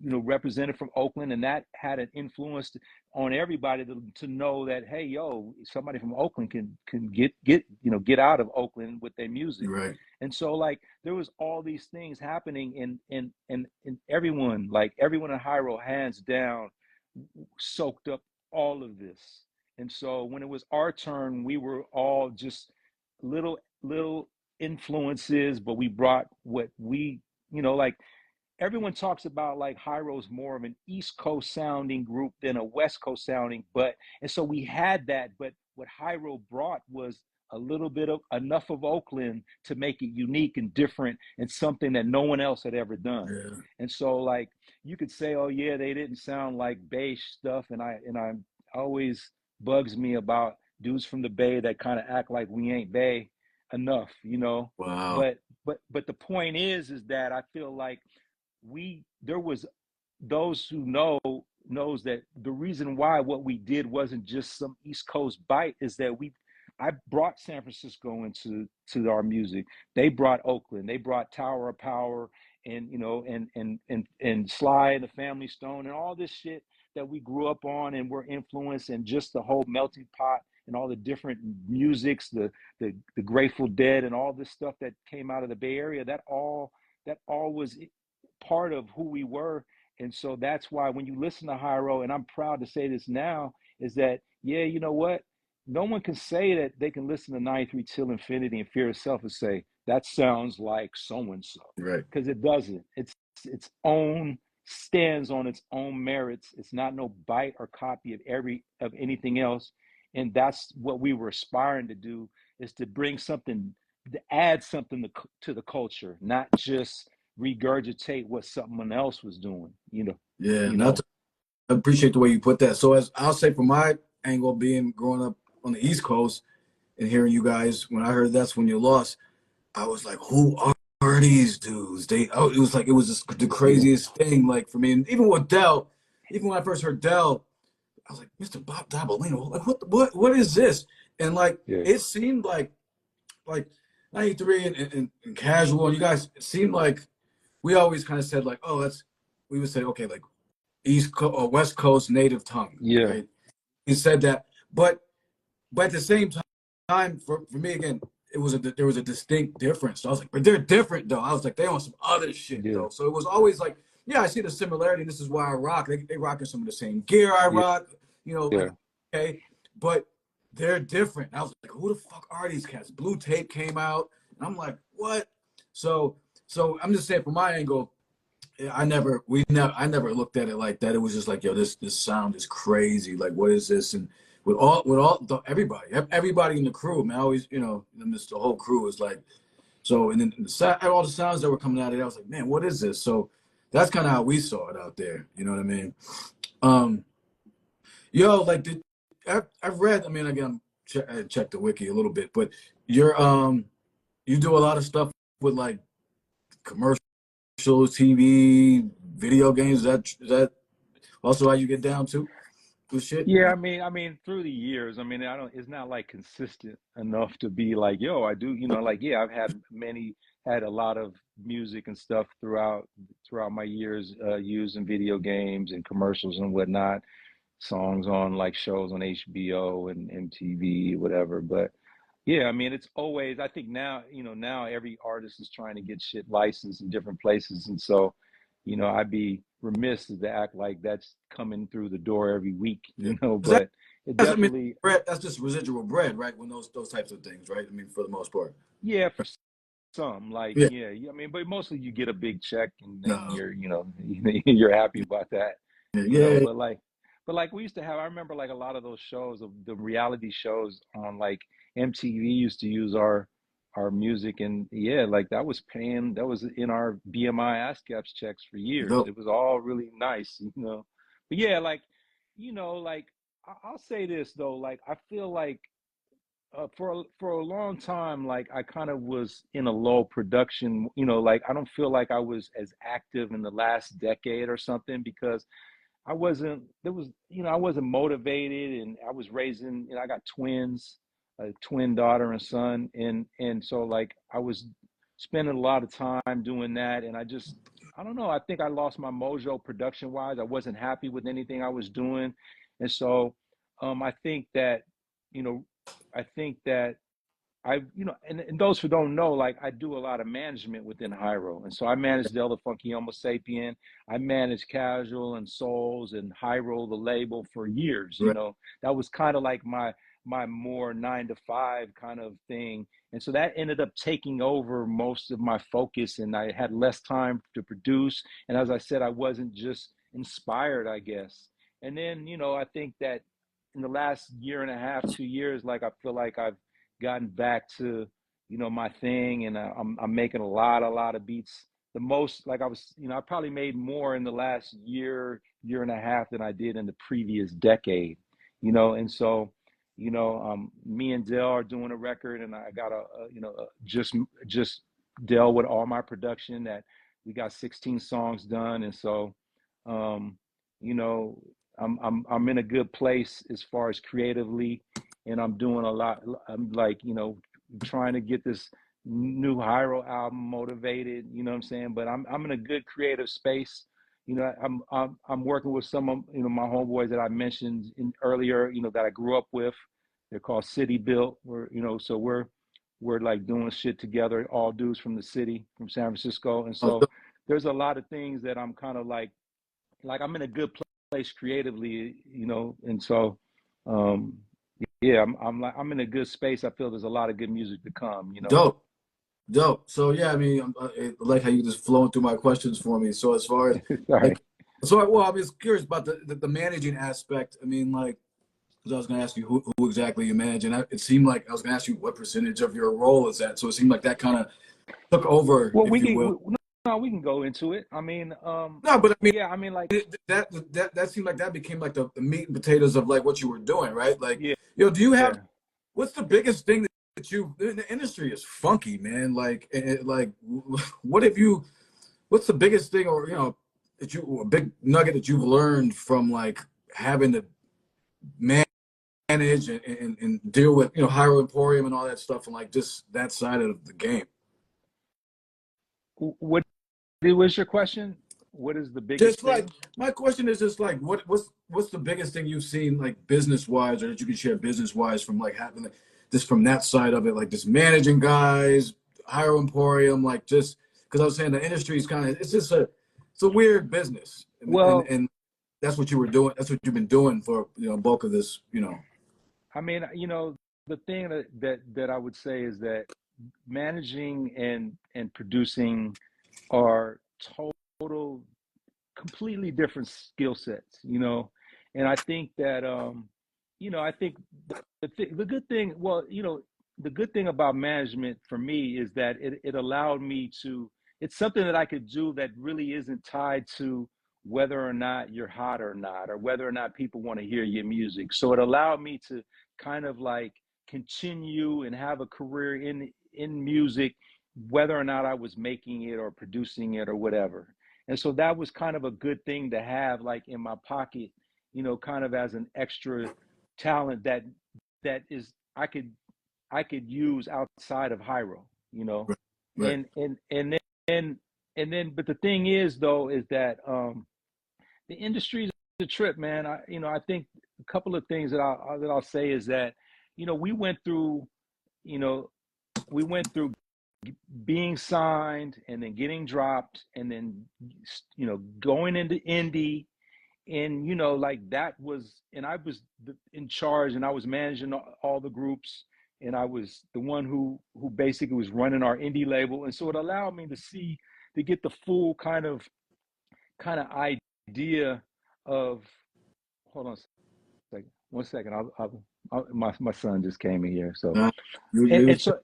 represented from Oakland, and that had an influence on everybody to know that, hey, yo, somebody from Oakland can get out of Oakland with their music. You're right. And so like there was all these things happening, and everyone in Hyro, hands down, soaked up all of this. And so when it was our turn, we were all just little influences, but we brought what we, like everyone talks about like Hyro's more of an East Coast sounding group than a West Coast sounding, and so we had that, but what Hyro brought was a little bit of enough of Oakland to make it unique and different and something that no one else had ever done. Yeah. And so like you could say, oh yeah, they didn't sound like Bay stuff, and I always bugs me about dudes from the Bay that kind of act like we ain't Bay enough. Wow. But the point is that I feel like there was those who knows that the reason why what we did wasn't just some East Coast bite, is that I brought San Francisco to our music. They brought Oakland, they brought Tower of Power, and and Sly and the Family Stone and all this shit that we grew up on and were influenced, and just the whole melting pot and all the different musics, the Grateful Dead and all this stuff that came out of the Bay Area, that all was part of who we were. And so that's why when you listen to Hyro, and I'm proud to say this now, is that, yeah, you know what? No one can say that they can listen to 93 Till Infinity and Fear Itself and say, that sounds like so and so. Right. Because it doesn't. It's its own, stands on its own merits. It's not no bite or copy of anything else. And that's what we were aspiring to do, is to bring something add something to the culture, not just regurgitate what someone else was doing. Yeah, You and know. I appreciate the way you put that. So as I'll say from my angle, being growing up on the East Coast and hearing you guys, when I heard That's When You Lost, I was like, who are these dudes? It was like, it was just the Yeah. craziest thing. Like for me, and even with Dell, even when I first heard Dell, I was like, Mr. Bob Dabalino, like what is this? And like Yeah. it seemed like 93 and casual, and you guys it seemed like we always kind of said like, oh, we would say, okay, like East Coast or West Coast native tongue, Yeah. right? He said that, but at the same time, for me again, there was a distinct difference. So I was like, but they're different though. I was like, they on some other shit Yeah. though. So it was always like, yeah, I see the similarity. This is why I rock. They rocking some of the same gear I Yeah. rock. Like Yeah. okay, but they're different. I was like, who the fuck are these cats? Blue Tape came out, and I'm like, what? So so I'm just saying from my angle, I never looked at it like that. It was just like, yo, this sound is crazy. Like, what is this? And everybody in the crew, man, I always, the whole crew is like, so, and then all the sounds that were coming out of it, I was like, man, what is this? So that's kind of how we saw it out there. You know what I mean? Um, yo, like, I've read, I mean, again, I checked the wiki a little bit, but you're, you do a lot of stuff with like commercials, TV, video games. Is that also how you get down to shit? Yeah, I mean, through the years, I mean, I don't, it's not like consistent enough to be like, yo, I do, like, yeah, I've had a lot of music and stuff throughout my years, used in video games and commercials and whatnot, songs on like shows on HBO and MTV, whatever. But yeah, I mean, it's always, I think now, now every artist is trying to get shit licensed in different places. And so, I'd be remiss to act like that's coming through the door every week, Yeah. but it I mean, definitely, bread, that's just residual bread, right? When those types of things, right? I mean, for the most part. yeah, for some, like, Yeah. yeah, I mean, but mostly you get a big check and then No. you're happy about that, Yeah. Yeah. but like we used to have, I remember like a lot of those shows of the reality shows on like MTV used to use our music, and yeah, like that was in our BMI ASCAPs checks for years. Dope. It was all really nice. But yeah, like, like I'll say this though, like I feel like for a long time, like I kind of was in a low production, like I don't feel like I was as active in the last decade or something because I wasn't, there was, I wasn't motivated, and I was raising, I got twins, a twin daughter and son. And so like I was spending a lot of time doing that. And I don't know, I think I lost my mojo production wise. I wasn't happy with anything I was doing. And so, I think that, you know, I think that and those who don't know, like I do a lot of management within Hiero. And so I manage Del the Funky Homo Sapien. I managed Casual and Souls and Hiero, the label, for years. Right. That was kind of like my more 9 to 5 kind of thing. And so that ended up taking over most of my focus, and I had less time to produce. And as I said, I wasn't just inspired, I guess. And then, I think that in the last year and a half, 2 years, like I feel like I've gotten back to my thing, and I'm making a lot of beats. The most, like I was, I probably made more in the last year and a half than I did in the previous decade. And so me and Dell are doing a record, and I got just Dell with all my production, that we got 16 songs done. And so um you know I'm in a good place as far as creatively, and I'm doing a lot. I'm like, trying to get this new Hyro album motivated, you know what I'm saying? But I'm in a good creative space. I'm working with some of, my homeboys that I mentioned earlier, that I grew up with. They're called City Built. So we're like doing shit together, all dudes from the city, from San Francisco. And Oh, so dope. there's a lot of things that I'm kind of like I'm in a good place creatively, and so um yeah, I'm in a good space. I feel there's a lot of good music to come. Dope. Dope. So yeah, I mean, I like how you just flowing through my questions for me. So as far as All right. like, so well, I was curious about the managing aspect. I mean, like, because I was going to ask you who exactly you manage, and it seemed like I was going to ask you what percentage of your role is that. So it seemed like that kind of took over, Well, if you will. no, we can go into it. I mean, No, but I mean yeah, I mean, like, that seemed like that became like the meat and potatoes of like what you were doing, right? Like, yeah, do you have yeah. what's the biggest thing that you the industry is funky, man? Like, what have you? What's the biggest thing, or that you a big nugget that you've learned from like having to manage and deal with Hiero Emporium and all that stuff, and like just that side of the game? What was your question? What is the biggest Just like thing? my question is just like what's the biggest thing you've seen like business wise, or that you can share business wise from like having this from that side of it, like just managing guys, Hiero Emporium, like just because I was saying the industry is kind of it's a weird business, Well, and that's what you were doing. That's what you've been doing for bulk of this. I mean, the thing that I would say is that managing and producing are total completely different skill sets, and I think that I think the good thing, well, the good thing about management for me is that it allowed me to, it's something that I could do that really isn't tied to whether or not you're hot or not, or whether or not people want to hear your music. So it allowed me to kind of like continue and have a career in music, whether or not I was making it or producing it or whatever. And so that was kind of a good thing to have like in my pocket, kind of as an extra talent that is I could use outside of Hiero, Right, right. and then but the thing is though is that the industry is a trip, man. I think a couple of things that I'll say is that we went through, you know we went through being signed and then getting dropped and then going into indie, and like that was, and I was in charge, and I was managing all the groups, and I was the one who basically was running our indie label, and so it allowed me to get the full kind of idea of, hold on a second, 1 second, my son just came in here, so Uh, you, and, you, and so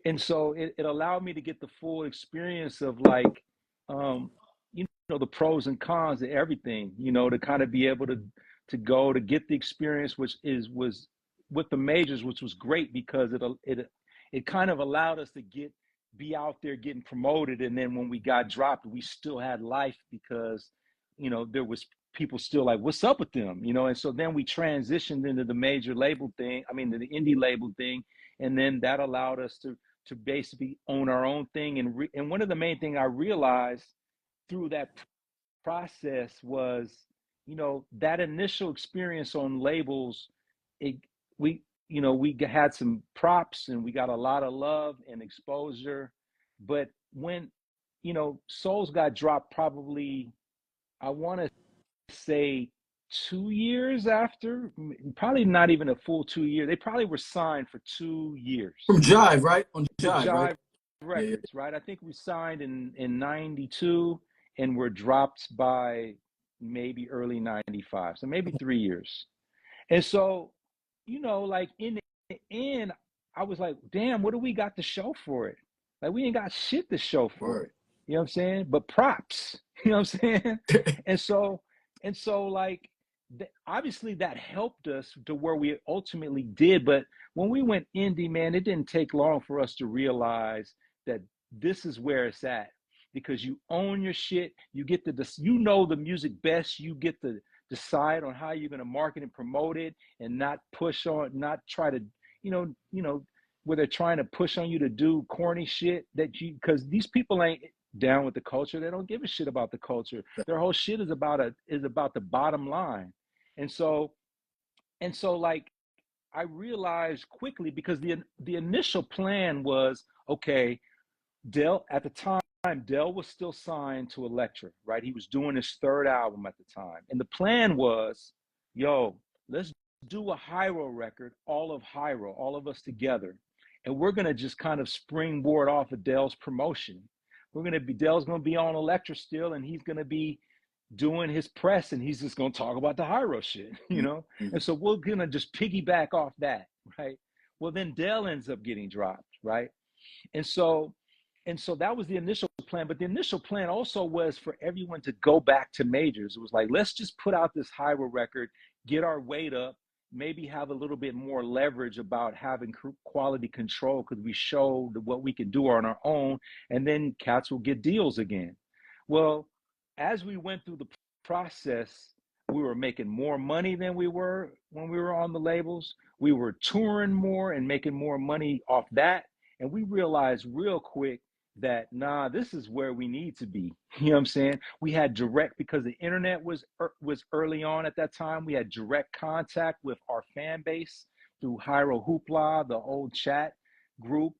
and so it allowed me to get the full experience of like um the pros and cons of everything, to kind of be able to go to get the experience, which was with the majors, which was great because it kind of allowed us to be out there getting promoted, and then when we got dropped we still had life because there was people still like, what's up with them, and so then we transitioned into the major label thing, I mean the indie label thing, and then that allowed us to basically own our own thing, and one of the main thing I realized through that process was, that initial experience on labels, it we we had some props and we got a lot of love and exposure, but when souls got dropped, probably I want to say 2 years after, probably not even a full 2 years, they probably were signed for 2 years from Jive, right? On to Jive, right? Jive Yeah, yeah. Records, right? I think we signed in '92 and were dropped by maybe early '95, so maybe 3 years. And so, like in the end, I was like, damn, what do we got to show for it? Like we ain't got shit to show for Word. it. You know what I'm saying? But props. You know what I'm saying? And so like obviously that helped us to where we ultimately did. But when we went indie, man, it didn't take long for us to realize that this is where it's at, because you own your shit. You get to the music best. You get to decide on how you're going to market and promote it, and not try to, where they're trying to push on you to do corny shit because these people ain't down with the culture. They don't give a shit about the culture. Their whole shit is about the bottom line. And so, like, I realized quickly, because the initial plan was, okay, Dell at the time, Dell was still signed to Elektra, right? He was doing his third album at the time. And the plan was, yo, let's do a Hiero record, all of Hiero, all of us together. And we're going to just kind of springboard off of Dell's promotion. Dell's going to be on Elektra still, and he's going to be, doing his press, and he's just gonna talk about the Hiero shit, you know. And so we're gonna just piggyback off that, right? Well, then Dell ends up getting dropped, right? And so that was the initial plan. But the initial plan also was for everyone to go back to majors. It was like, let's just put out this Hiero record, get our weight up, maybe have a little bit more leverage about having quality control because we showed what we can do on our own, and then cats will get deals again. Well, as we went through the process, we were making more money than we were when we were on the labels. We were touring more and making more money off that. And we realized real quick that, nah, this is where we need to be. You know what I'm saying? We had direct, because the internet was early on at that time, we had direct contact with our fan base through Hiero Hoopla, the old chat group,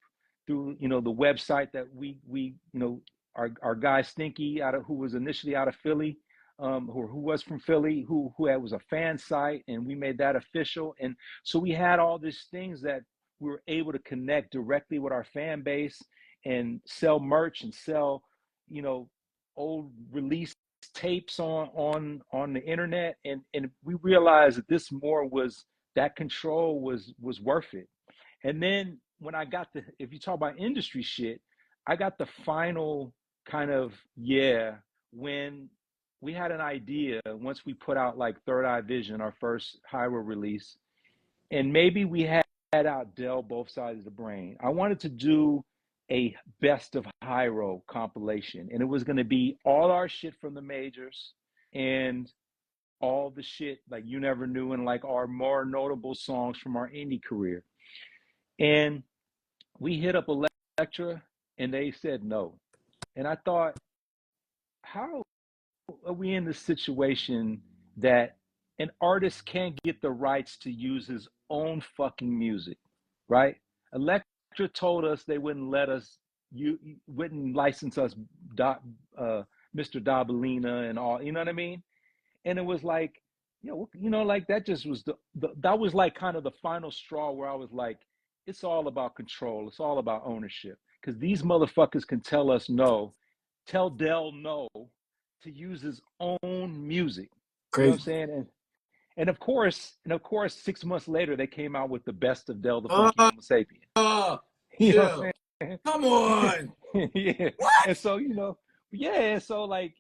through, you know, the website that we you know, our guy Stinky, who was initially out of Philly, who was from Philly, who was a fan site, and we made that official. And so we had all these things that we were able to connect directly with our fan base and sell merch and sell, you know, old release tapes on the internet. And we realized that this more was, that control was worth it. And then when I got the, if you talk about industry shit, I got the final kind of, yeah, when we had an idea, once we put out like Third Eye Vision, our first Hiero release, and maybe we had out Dell Both Sides of the Brain. I wanted to do a best of Hiero compilation, and it was going to be all our shit from the majors and all the shit like You Never Knew, and like our more notable songs from our indie career. And we hit up Elektra, and they said no. And I thought, how are we in this situation that an artist can't get the rights to use his own fucking music, right? Elektra told us they wouldn't let us, you wouldn't license us, Mr. Dabalina and all, you know what I mean? And it was like, like that just was that was like kind of the final straw where I was like, it's all about control. It's all about ownership. Because these motherfuckers can tell us no, tell Dell no to use his own music. You know what I'm Crazy. saying? And of course, 6 months later, they came out with the best of Del the Funky Uh, Homo Sapien. You know Chill. what I'm Come on. saying? Yeah. What? And so, yeah. And so, like,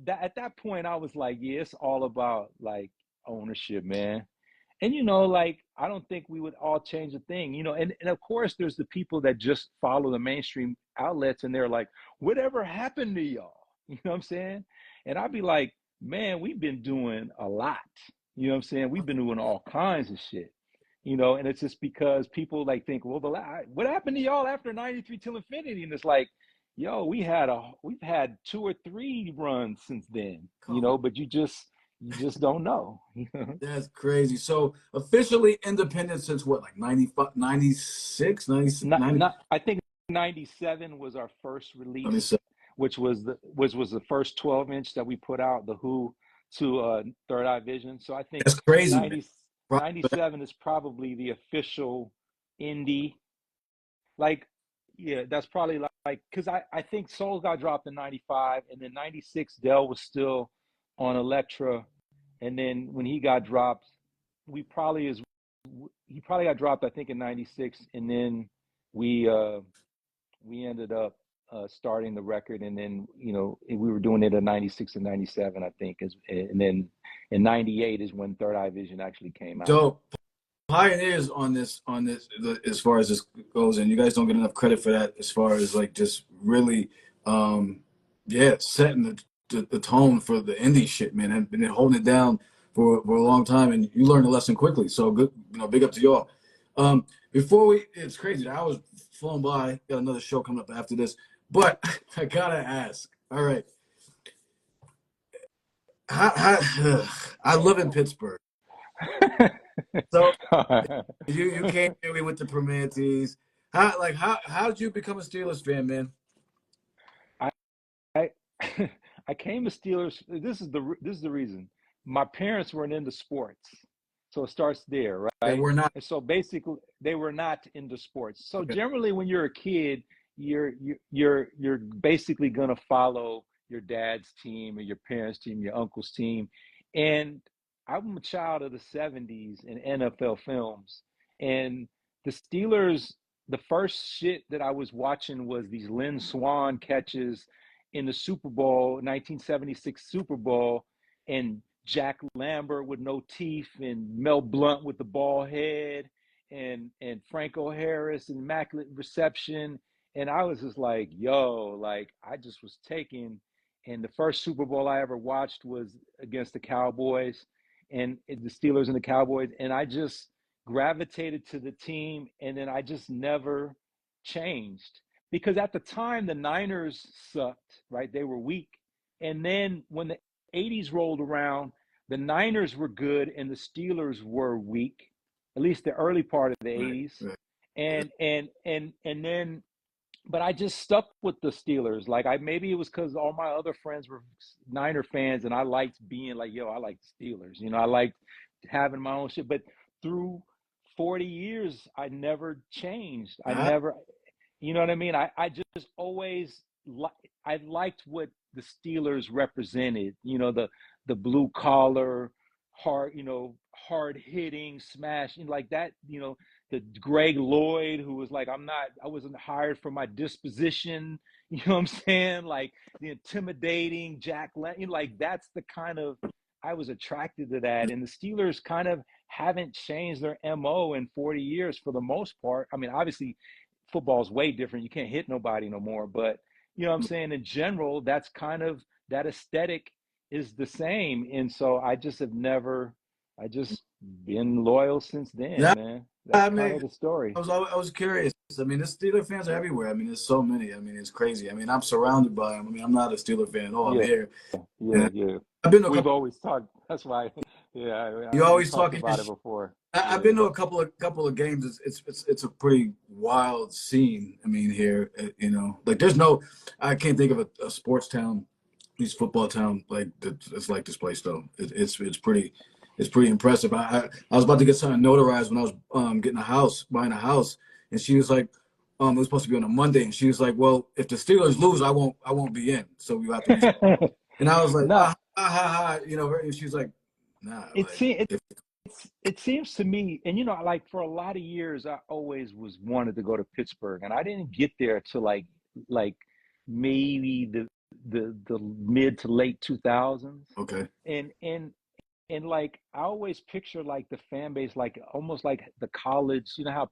that at that point, I was like, yeah, it's all about like ownership, man. And like, I don't think we would all change a thing, and of course there's the people that just follow the mainstream outlets and they're like, whatever happened to y'all? You know what I'm saying? And I'd be like, man, we've been doing a lot. You know what I'm saying? We've been doing all kinds of shit. And it's just because people like think, well, what happened to y'all after 93 till infinity? And it's like, yo, we've had 2 or 3 runs since then, Come on. but you just don't know. That's crazy. So officially independent since what, like 95, 96, 96, Not I think 97 was our first release, 97. which was the first 12-inch that we put out, the Who to Third Eye Vision. So I think That's crazy, man. 90, 97 is probably the official indie. Like, yeah, that's probably like, because I think Soul got dropped in 95, and then 96 Dell was still on Elektra, and then when he got dropped, we probably is he probably got dropped, I think, in 96, and then we ended up starting the record, and then we were doing it in 96 and 97, I think, and then in 98 is when Third Eye Vision actually came out. Dope. Pioneers on this as far as this goes, and you guys don't get enough credit for that as far as like just really yeah, setting the tone for the indie shit, man, and been holding it down for a long time, and you learned a lesson quickly. So good, big up to y'all. Before it's crazy. I was flown by. Got another show coming up after this, but I gotta ask. All right, I live in Pittsburgh, so you came here. We went to Primanti's. How did you become a Steelers fan, man? I I, I came to Steelers. This is the reason. My parents weren't into sports, so it starts there, They right? were not. And so basically, they were not into sports. So Okay. generally, when you're a kid, you're basically gonna follow your dad's team or your parents' team, your uncle's team. And I'm a child of the 70s and NFL films. And the Steelers, the first shit that I was watching was these Lynn Swann catches in the Super Bowl, 1976 Super Bowl, and Jack Lambert with no teeth, and Mel Blount with the ball head, and Franco Harris and immaculate reception. And I was just like, yo, like I just was taken. And the first Super Bowl I ever watched was against the Cowboys and the Steelers and the Cowboys. And I just gravitated to the team. And then I just never changed because at the time the Niners sucked, right? They were weak. And then when the 80s rolled around, the Niners were good and the Steelers were weak, at least the early part of the Right. 80s. Right. And then but I just stuck with the Steelers. Like I maybe it was because all my other friends were Niner fans, and I liked being like, yo, I like the Steelers. You know, I liked having my own shit. But through 40 years, I never changed. I I, never, you know what I mean? I just always I liked what the Steelers represented. You know, the blue collar, hard, hard hitting, smash, like that. You know, the Greg Lloyd who was like, I wasn't hired for my disposition. You know what I'm saying? Like the intimidating Jack Lennon. Like that's the kind of I was attracted to that. And the Steelers kind of haven't changed their MO in 40 years for the most part. I mean, obviously football's way different. You can't hit nobody no more. But you know what I'm saying? In general, that's kind of that aesthetic is the same. And so I just been loyal since then, that, man. That's I kind mean, of the story. I was curious. I mean, the Steeler fans are everywhere. I mean, there's so many. I mean, it's crazy. I mean, I'm surrounded by them. I mean, I'm not a Steeler fan at all. I'm Yeah, here. yeah, And yeah. I've been to a We've couple. always talked. That's why. Yeah, You we always talked talking your about it before. I've Yeah, been to a couple of games. It's a pretty wild scene. I mean, here, like there's no, I can't think of a sports town, these football town like it's like this place though. It's pretty impressive. I was about to get something notarized when I was buying a house, and she was like, it was supposed to be on a Monday, and she was like, well, if the Steelers lose, I won't be in, so we have to reschedule. yeah. And I was like, No, and she was like, nah, it like. seems it seems to me, and like for a lot of years, I always was wanted to go to Pittsburgh, and I didn't get there till like maybe the mid to late 2000s, Okay. and and like I always picture like the fan base like almost like the college, you know how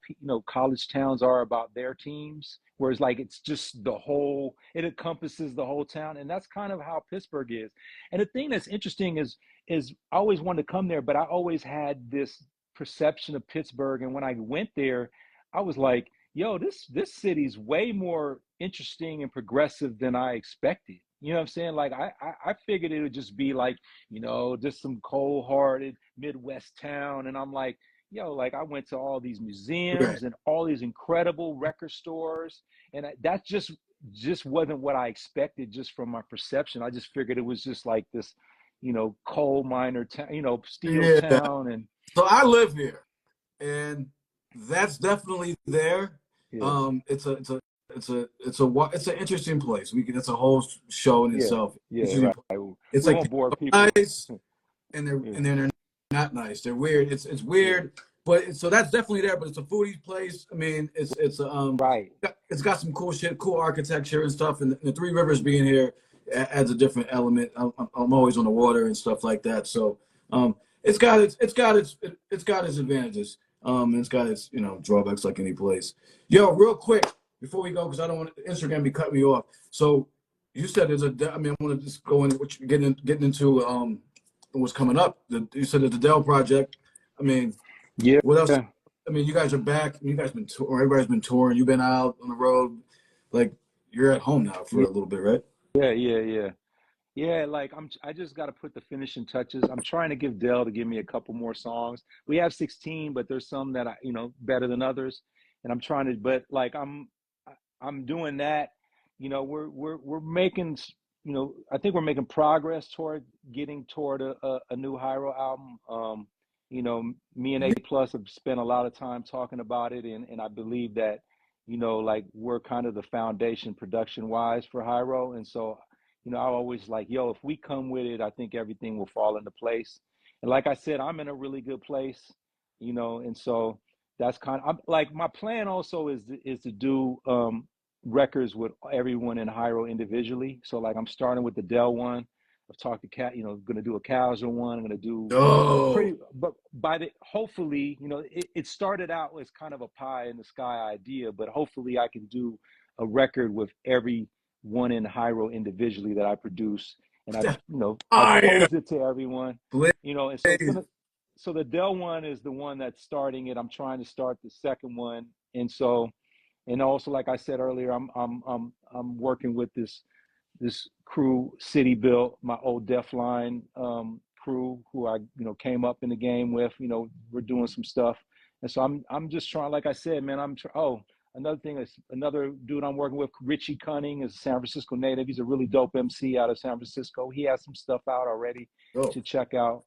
college towns are about their teams, whereas like it's just it encompasses the whole town, and that's kind of how Pittsburgh is. And the thing that's interesting is I always wanted to come there, but I always had this perception of Pittsburgh, and when I went there, I was like, yo, this city's way more interesting and progressive than I expected. You know what I'm saying? Like I figured it would just be like just some cold-hearted Midwest town. And I'm like, yo, like I went to all these Right. museums and all these incredible record stores, and that just wasn't what I expected just from my perception. I just figured it was just like this, coal miner town, steel Yeah. town, and So I live here, and that's definitely there. yeah, It's an interesting place. That's a whole show in yeah, itself. yeah, Interesting right. place. It's We like won't bore people people. are nice, and Yeah, they're not nice. They're weird. It's yeah, weird, but so that's definitely there. But it's a foodie place. I mean, right. it's got some cool shit, cool architecture and stuff. And the Three Rivers being here adds a different element. I'm always on the water and stuff like that. So it's got its advantages. It's got its drawbacks like any place. Yo, real quick before we go, because I don't want Instagram be cutting me off. So you said there's I mean, I want to just go in, getting into what's coming up. You said the Dell project. I mean, Yeah, what else? I mean, you guys are back. You guys been touring. Everybody's been touring. You've been out on the road. Like you're at home now for yeah, a little bit, right? yeah. Yeah, like I just got to put the finishing touches. I'm trying to give Dell to give me a couple more songs. We have 16, but there's some that better than others. And I'm trying to but like I'm doing that. We're making I think we're making progress toward getting toward a new Hyro album. Me and A Plus have spent a lot of time talking about it, and I believe that like we're kind of the foundation production wise for Hyro. And so I always like, yo, if we come with it, I think everything will fall into place. And like I said, I'm in a really good place, and so that's I'm like my plan also is to do records with everyone in Hiero individually. So like I'm starting with the Dell one. I've talked to Cat, going to do a Kaiser one. I'm going to do Oh, but by the hopefully, it started out as kind of a pie in the sky idea, but hopefully I can do a record with every one in Hiero individually that I produce, and I fire, pose it to everyone, please. and so it's gonna. So the Dell one is the one that's starting it. I'm trying to start the second one, and so, and also like I said earlier, I'm working with this crew, City Built, my old Deafline crew, who I came up in the game with. We're doing some stuff, and so I'm just trying. Like I said, man, another thing is another dude I'm working with, Richie Cunning, is a San Francisco native. He's a really dope MC out of San Francisco. He has some stuff out already Oh, to check out.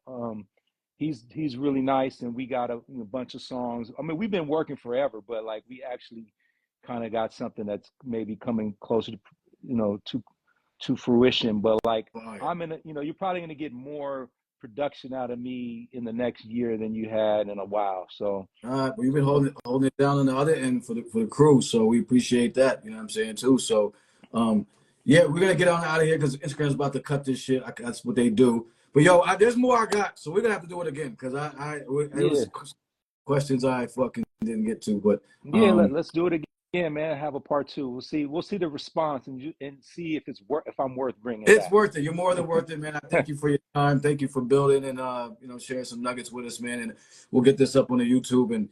He's really nice, and we got a bunch of songs. I mean, we've been working forever, but like we actually kind of got something that's maybe coming closer to to fruition. But like fire. I'm in you're probably going to get more production out of me in the next year than you had in a while. So All right, we've been holding it down on the other end for the crew, so we appreciate that. You know what I'm saying too. So, um, yeah, we're gonna get on out of here because Instagram's about to cut this shit. That's what they do. But yo, there's more I got, so we're gonna have to do it again because it yeah, was questions I fucking didn't get to. But yeah, let's do it again, man. Have a part two. We'll see the response, and see if I'm worth bringing it's back. worth it. You're more than worth it, man. I thank you for your time. Thank you for building and sharing some nuggets with us, man. And we'll get this up on the YouTube and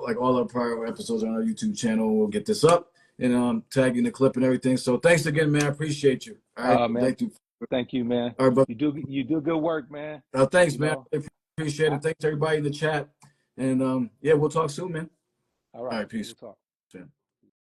like all our prior episodes on our YouTube channel. We'll get this up and tag in the clip and everything. So thanks again, man. I appreciate you. All right, Man, thank you. thank you, man. All right, bro. You do good work, man. Thanks, You man. know. I appreciate I, it. Thanks to everybody in the chat. And yeah, we'll talk soon, man. all All right, right, peace. we'll talk. Man.